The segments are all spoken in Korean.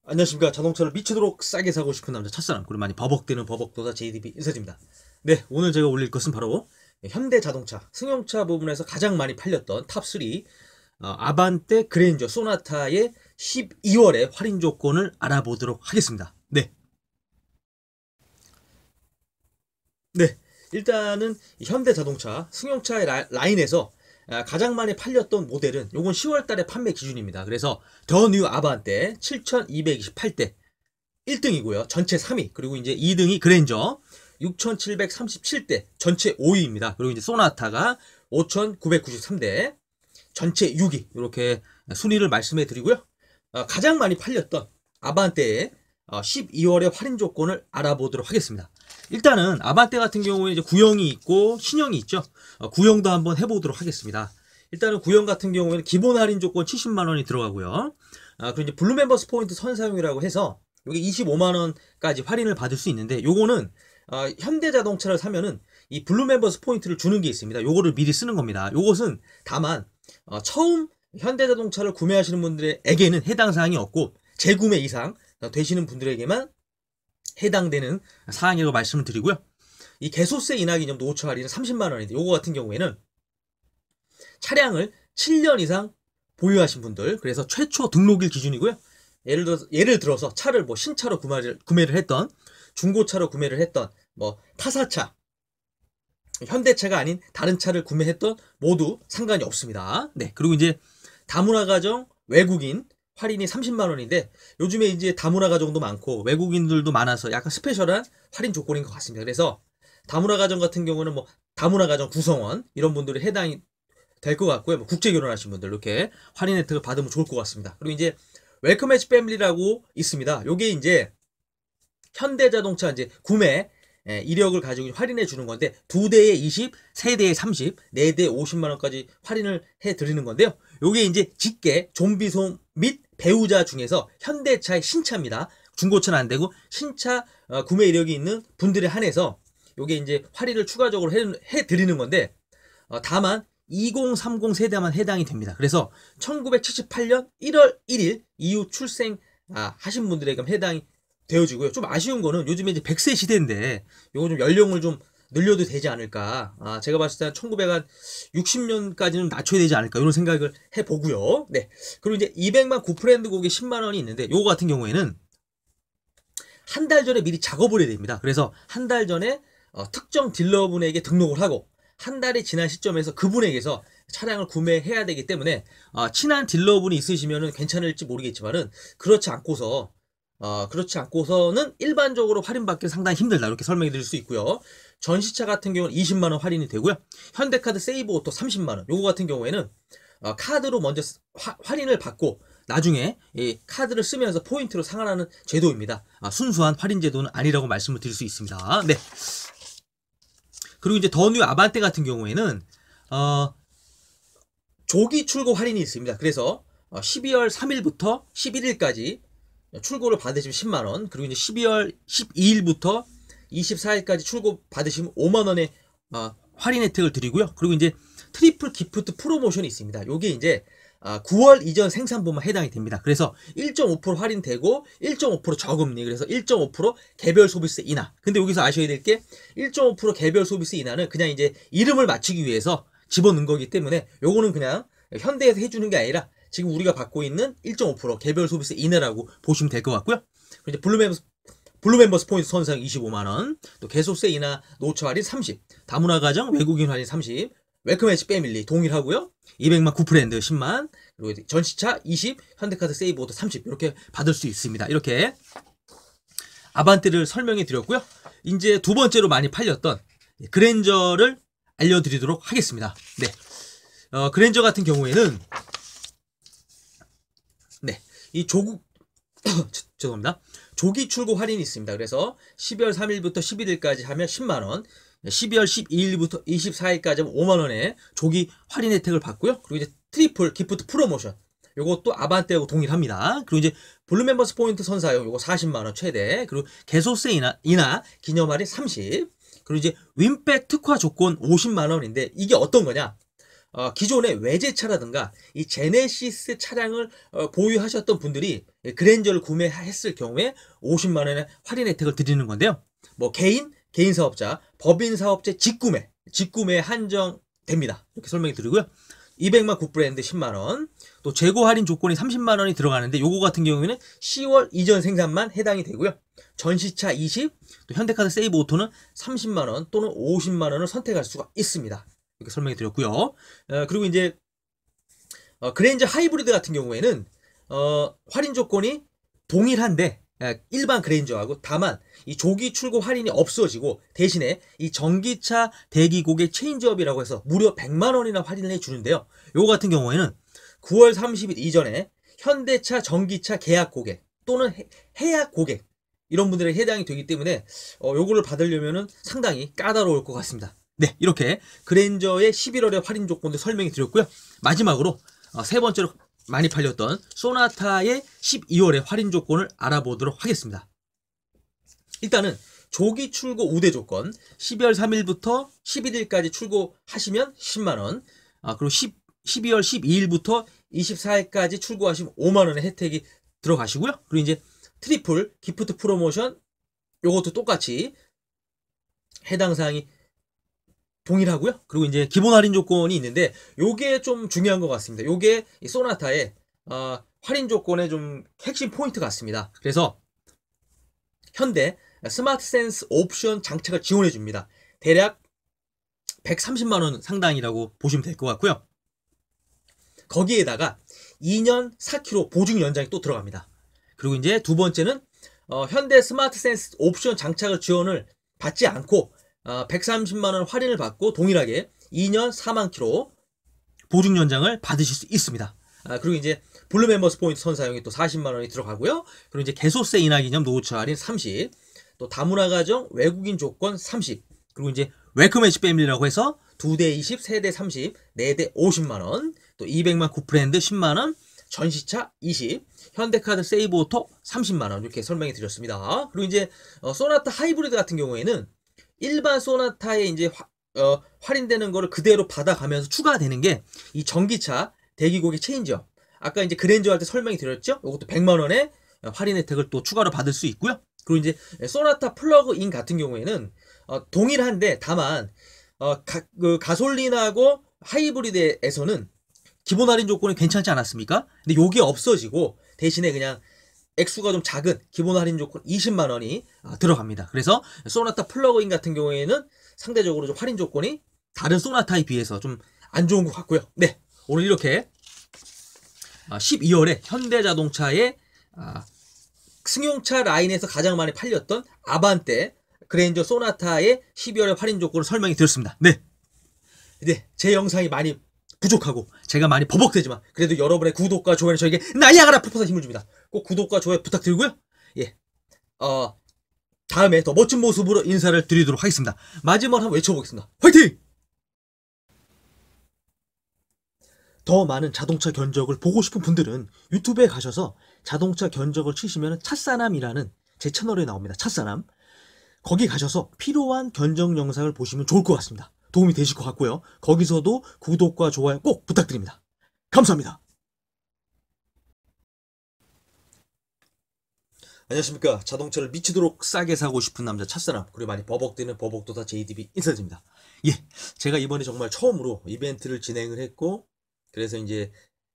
안녕하십니까. 자동차를 미치도록 싸게 사고 싶은 남자 첫사람, 그리고 많이 버벅대는 버벅도사 JDB 인사드립니다. 네, 오늘 제가 올릴 것은 바로 현대자동차 승용차 부분에서 가장 많이 팔렸던 탑3 아반떼, 그랜저, 소나타의 12월의 할인 조건을 알아보도록 하겠습니다. 네, 일단은 현대자동차 승용차 라인에서 가장 많이 팔렸던 모델은 요건 10월 달에 판매 기준입니다. 그래서 더 뉴 아반떼 7228대 1등이고요. 전체 3위. 그리고 이제 2등이 그랜저 6737대 전체 5위입니다. 그리고 이제 소나타가 5993대 전체 6위. 이렇게 순위를 말씀해 드리고요. 가장 많이 팔렸던 아반떼의 12월의 할인 조건을 알아보도록 하겠습니다. 일단은 아반떼 같은 경우에 이제 구형이 있고 신형이 있죠. 구형도 한번 해보도록 하겠습니다. 일단은 구형 같은 경우에는 기본 할인 조건 70만 원이 들어가고요. 그리고 이제 블루 멤버스 포인트 선사용이라고 해서 이게 25만 원까지 할인을 받을 수 있는데, 요거는 현대자동차를 사면은 이 블루 멤버스 포인트를 주는 게 있습니다. 요거를 미리 쓰는 겁니다. 요것은 다만 처음 현대자동차를 구매하시는 분들에게는 해당 사항이 없고, 재구매 이상 되시는 분들에게만 해당되는 사항이라고 말씀을 드리고요. 이 개소세 인하 기념 노후 할인은 30만 원인데, 요거 같은 경우에는 차량을 7년 이상 보유하신 분들, 그래서 최초 등록일 기준이고요. 예를 들어서 차를 뭐 신차로 구매를 했던, 중고차로 구매를 했던, 뭐 타사차, 현대차가 아닌 다른 차를 구매했던 모두 상관이 없습니다. 네, 그리고 이제 다문화 가정 외국인 할인이 30만 원인데, 요즘에 이제 다문화 가정도 많고 외국인들도 많아서 약간 스페셜한 할인 조건인 것 같습니다. 그래서 다문화 가정 같은 경우는 뭐 다문화 가정 구성원 이런 분들이 해당이 될 것 같고요. 뭐 국제 결혼하신 분들 이렇게 할인 혜택을 받으면 좋을 것 같습니다. 그리고 이제 웰컴 엣지 패밀리라고 있습니다. 요게 이제 현대자동차 이제 구매 이력을 가지고 할인해 주는 건데, 2대에 20, 3대에 30, 4대에 50만 원까지 할인을 해 드리는 건데요. 요게 이제 직계, 좀비송 및 배우자 중에서 현대차의 신차입니다. 중고차는 안 되고 신차 구매 이력이 있는 분들에 한해서 요게 이제 할인을 추가적으로 해 드리는 건데, 다만 2030 세대만 해당이 됩니다. 그래서 1978년 1월 1일 이후 출생 하신 분들에게 해당이 되어지고요. 좀 아쉬운 거는 요즘에 이제 100세 시대인데 요거 좀 연령을 좀 늘려도 되지 않을까. 제가 봤을 때 1960년까지는 낮춰야 되지 않을까, 이런 생각을 해보고요. 네. 그리고 이제 200만 구프렌드 고객 10만 원이 있는데, 요거 같은 경우에는 한 달 전에 미리 작업을 해야 됩니다. 그래서 한 달 전에 특정 딜러분에게 등록을 하고, 한 달이 지난 시점에서 그분에게서 차량을 구매해야 되기 때문에 친한 딜러분이 있으시면 괜찮을지 모르겠지만은, 그렇지 않고서는 일반적으로 할인받기 상당히 힘들다, 이렇게 설명해 드릴 수 있고요. 전시차 같은 경우는 20만 원 할인이 되고요. 현대카드 세이브 오토 30만 원. 요거 같은 경우에는 카드로 먼저 할인을 받고 나중에 이 카드를 쓰면서 포인트로 상환하는 제도입니다. 순수한 할인 제도는 아니라고 말씀을 드릴 수 있습니다. 네. 그리고 이제 더 뉴 아반떼 같은 경우에는 조기 출고 할인이 있습니다. 그래서 12월 3일부터 11일까지 출고를 받으시면 10만 원, 그리고 이제 12월 12일부터 24일까지 출고 받으시면 5만 원의 할인 혜택을 드리고요. 그리고 이제 트리플 기프트 프로모션이 있습니다. 요게 이제 9월 이전 생산분만 해당이 됩니다. 그래서 1.5% 할인되고 1.5% 저금리, 그래서 1.5% 개별 소비세 인하. 근데 여기서 아셔야 될 게, 1.5% 개별 소비세 인하는 그냥 이제 이름을 맞추기 위해서 집어넣은 거기 때문에, 요거는 그냥 현대에서 해주는 게 아니라 지금 우리가 받고 있는 1.5% 개별 소비세 인하라고 보시면 될 것 같고요. 이제 블루 멤버스 포인트 선상 25만 원, 또 개소세 인하 노초 할인 30, 다문화 가정 외국인 할인 30, 웰컴 엣지 패밀리 동일하고요. 200만 구프렌드 10만, 그리고 전시차 20, 현대카드 세이브 오토 30, 이렇게 받을 수 있습니다. 이렇게 아반떼를 설명해 드렸고요. 이제 두 번째로 많이 팔렸던 그랜저를 알려드리도록 하겠습니다. 네, 그랜저 같은 경우에는 이 죄송합니다. 조기 출고 할인이 있습니다. 그래서 12월 3일부터 11일까지 하면 10만 원, 12월 12일부터 24일까지 하면 5만 원의 조기 할인 혜택을 받고요. 그리고 이제 트리플 기프트 프로모션, 요것도 아반떼하고 동일합니다. 그리고 이제 블루 멤버스 포인트 선사용 요거 40만 원 최대, 그리고 개소세 인하 기념 할인 30, 그리고 이제 윈백 특화 조건 50만 원인데, 이게 어떤 거냐? 기존의 외제차라든가 이 제네시스 차량을 보유하셨던 분들이 그랜저를 구매했을 경우에 50만 원의 할인 혜택을 드리는 건데요. 뭐 개인 사업자, 법인 사업자 직구매 한정됩니다. 이렇게 설명이 드리고요. 200만 굿브랜드 10만 원, 또 재고 할인 조건이 30만 원이 들어가는데 요거 같은 경우에는 10월 이전 생산만 해당이 되고요. 전시차 20, 또 현대카드 세이브 오토는 30만 원 또는 50만 원을 선택할 수가 있습니다. 이렇게 설명해 드렸고요. 그리고 이제 그랜저 하이브리드 같은 경우에는 할인 조건이 동일한데 일반 그랜저하고 다만 이 조기 출고 할인이 없어지고 대신에 이 전기차 대기 고객 체인지업이라고 해서 무려 100만 원이나 할인을 해주는데요. 요거 같은 경우에는 9월 30일 이전에 현대차 전기차 계약 고객 또는 해약 고객 이런 분들에 해당이 되기 때문에 요거를 받으려면은 상당히 까다로울 것 같습니다. 네, 이렇게 그랜저의 11월의 할인 조건도 설명해 드렸고요. 마지막으로 세 번째로 많이 팔렸던 소나타의 12월의 할인 조건을 알아보도록 하겠습니다. 일단은 조기 출고 우대 조건 12월 3일부터 11일까지 출고하시면 10만원, 그리고 12월 12일부터 24일까지 출고하시면 5만원의 혜택이 들어가시고요. 그리고 이제 트리플 기프트 프로모션 요것도 똑같이 해당 사항이 동일하고요. 그리고 이제 기본 할인 조건이 있는데 요게 좀 중요한 것 같습니다. 요게 이 소나타의 할인 조건의 좀 핵심 포인트 같습니다. 그래서 현대 스마트 센스 옵션 장착을 지원해 줍니다. 대략 130만 원 상당이라고 보시면 될 것 같고요. 거기에다가 2년 4km 보증 연장이 또 들어갑니다. 그리고 이제 두 번째는 현대 스마트 센스 옵션 장착을 지원을 받지 않고 130만 원 할인을 받고 동일하게 2년 4만 km 보증 연장을 받으실 수 있습니다. 그리고 이제 블루 멤버스 포인트 선 사용이 또 40만 원이 들어가고요. 그리고 이제 개소세 인하 기념 노후차 할인 30, 또 다문화 가정 외국인 조건 30, 그리고 이제 웰컴 엣지 패밀리라고 해서 2대 20, 3대 30, 4대 50만 원, 또 200만 굿브랜드 10만 원, 전시차 20, 현대카드 세이브 오토 30만 원 이렇게 설명해 드렸습니다. 그리고 이제 소나타 하이브리드 같은 경우에는 일반 소나타에 이제 할인되는 거를 그대로 받아가면서 추가되는 게 이 전기차 대기 고객 체인지업. 아까 이제 그랜저 할 때 설명이 드렸죠? 이것도 100만 원의 할인 혜택을 또 추가로 받을 수 있고요. 그리고 이제 소나타 플러그인 같은 경우에는 동일한데 다만 가솔린하고 하이브리드에서는 기본 할인 조건이 괜찮지 않았습니까? 근데 요게 없어지고 대신에 그냥 액수가 좀 작은 기본 할인 조건 20만 원이 들어갑니다. 그래서 소나타 플러그인 같은 경우에는 상대적으로 좀 할인 조건이 다른 소나타에 비해서 좀 안 좋은 것 같고요. 네, 오늘 이렇게 12월에 현대자동차의 승용차 라인에서 가장 많이 팔렸던 아반떼, 그랜저, 소나타의 12월의 할인 조건을 설명해 드렸습니다. 네, 제 영상이 많이 부족하고 제가 많이 버벅대지만 그래도 여러분의 구독과 좋아요는 저에게 나이아가라 폭포사 힘을 줍니다. 꼭 구독과 좋아요 부탁드리고요. 예, 다음에 더 멋진 모습으로 인사를 드리도록 하겠습니다. 마지막으로 한번 외쳐보겠습니다. 화이팅! 더 많은 자동차 견적을 보고 싶은 분들은 유튜브에 가셔서 자동차 견적을 치시면 찻사남이라는 제 채널에 나옵니다. 찻사남. 거기 가셔서 필요한 견적 영상을 보시면 좋을 것 같습니다. 도움이 되실 것 같고요. 거기서도 구독과 좋아요 꼭 부탁드립니다. 감사합니다. 안녕하십니까. 자동차를 미치도록 싸게 사고 싶은 남자 찻사람, 그리고 많이 버벅대는 버벅도다 JDB 인사드립니다. 예, 제가 이번에 정말 처음으로 이벤트를 진행을 했고, 그래서 이제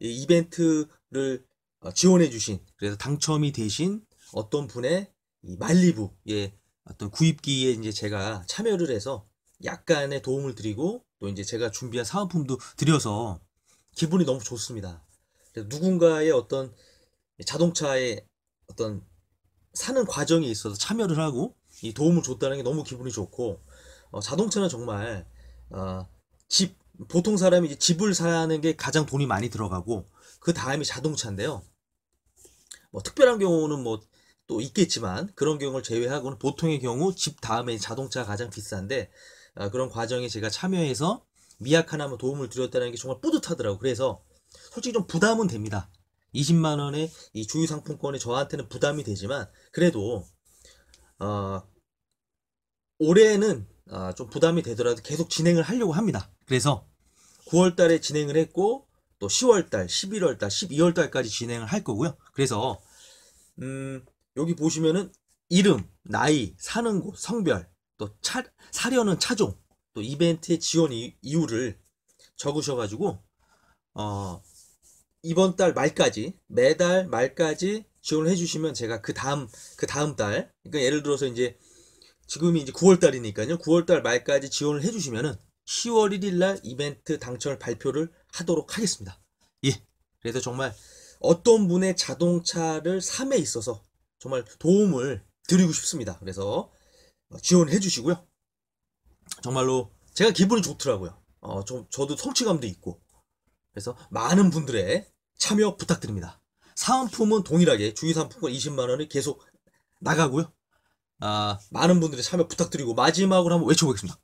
이 이벤트를 지원해 주신, 그래서 당첨이 되신 어떤 분의 이 말리부의 어떤 구입기에 이제 제가 참여를 해서 약간의 도움을 드리고, 또 이제 제가 준비한 사은품도 드려서 기분이 너무 좋습니다. 그래서 누군가의 어떤 자동차의 어떤 사는 과정에 있어서 참여를 하고 이 도움을 줬다는 게 너무 기분이 좋고, 자동차는 정말 보통 사람이 이제 집을 사는 게 가장 돈이 많이 들어가고 그 다음이 자동차인데요. 뭐 특별한 경우는 뭐 또 있겠지만 그런 경우를 제외하고는 보통의 경우 집 다음에 자동차가 가장 비싼데, 그런 과정에 제가 참여해서 미약하나마 도움을 드렸다는 게 정말 뿌듯하더라고요. 그래서 솔직히 좀 부담은 됩니다. 20만 원의 이 주유 상품권이 저한테는 부담이 되지만 그래도 올해는 좀 부담이 되더라도 계속 진행을 하려고 합니다. 그래서 9월 달에 진행을 했고 또 10월 달, 11월 달, 12월 달까지 진행을 할 거고요. 그래서 여기 보시면은 이름, 나이, 사는 곳, 성별, 또 사려는 차종, 또 이벤트의 지원 이유를 적으셔가지고, 이번 달 말까지, 매달 말까지 지원을 해주시면 제가 그 다음 달, 그러니까 예를 들어서 이제 지금이 이제 9월 달이니까요. 9월 달 말까지 지원을 해주시면은 10월 1일 날 이벤트 당첨을 발표를 하도록 하겠습니다. 예. 그래서 정말 어떤 분의 자동차를 삶에 있어서 정말 도움을 드리고 싶습니다. 그래서 지원해 주시고요. 정말로 제가 기분이 좋더라고요. 저도 성취감도 있고. 그래서 많은 분들의 참여 부탁드립니다. 사은품은 동일하게 주유상품권 20만 원이 계속 나가고요. 많은 분들의 참여 부탁드리고 마지막으로 한번 외쳐보겠습니다.